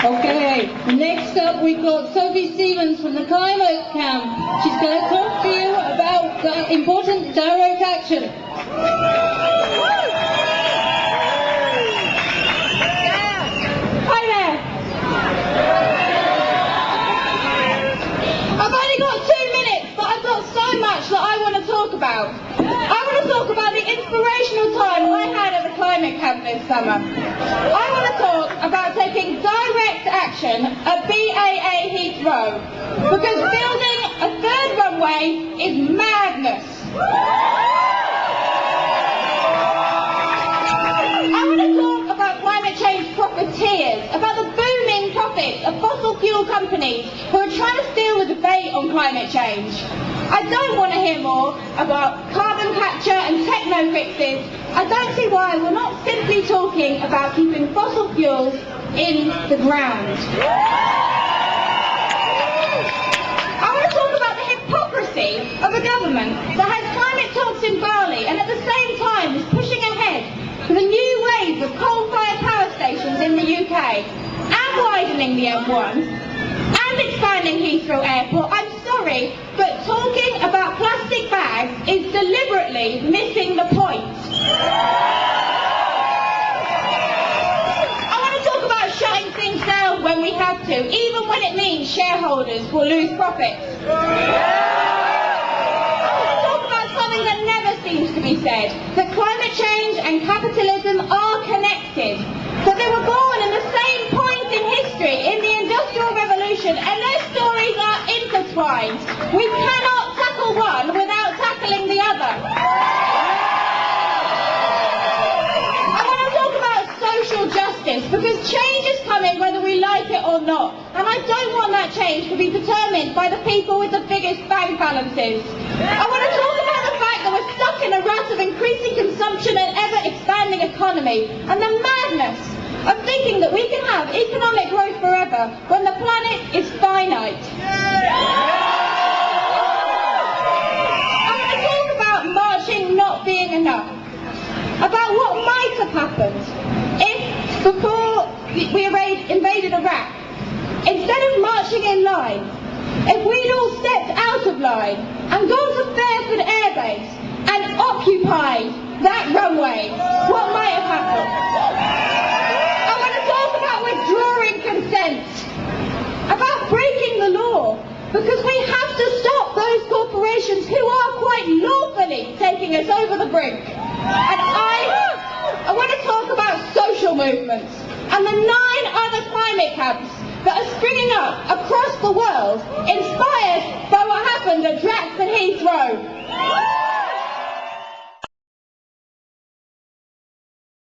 Okay, next up we've got Sophie Stevens from the Climate Camp. She's going to talk to you about important direct action. Hi there. I've only got 2 minutes, but I've got so much that I want to talk about. I want to talk about the inspirational time I had at the Climate Camp this summer. I want to talk about taking direct action at BAA Heathrow, because building a third runway is madness. I want to talk about climate change profiteers, about the booming profits of fossil fuel companies who are trying to steal the debate on climate change. I don't want to hear more about carbon capture and techno fixes. I don't see why we're not simply talking about keeping fossil fuels in the ground. I want to talk about the hypocrisy of a government that has climate talks in Bali and at the same time is pushing ahead with a new wave of coal-fired power stations in the UK and widening the M1 and expanding Heathrow Airport. I'm sorry, but talking about plastic bags is deliberately missing the point. I want to talk about shutting things down when we have to, even when it means shareholders will lose profits. I want to talk about something that never seems to be said, that climate change and capitalism are connected, that they were born in the same point in history, in the Industrial Revolution, and their stories are intertwined. We cannot tackle one without tackling the other. I want to talk about social justice, because change is coming whether we like it or not, and I don't want that change to be determined by the people with the biggest bank balances. I want to talk about the fact that we're stuck in a rut of increasing consumption and ever-expanding economy, and the madness of thinking that we can have economic growth forever when the planet is finite. I want to talk about marching not being enough, about what might have happened if, before we invaded Iraq, instead of marching in line, if we'd all stepped out of line and gone to Fairford Air Base and occupied that runway, what might have happened? I want to talk about withdrawing consent, about breaking the law, because we have to stop those corporations who are quite lawfully taking us over the brink. And I want to talk about social movements and the 9 other climate camps that are springing up across the world, inspired by what happened at Drax and Heathrow.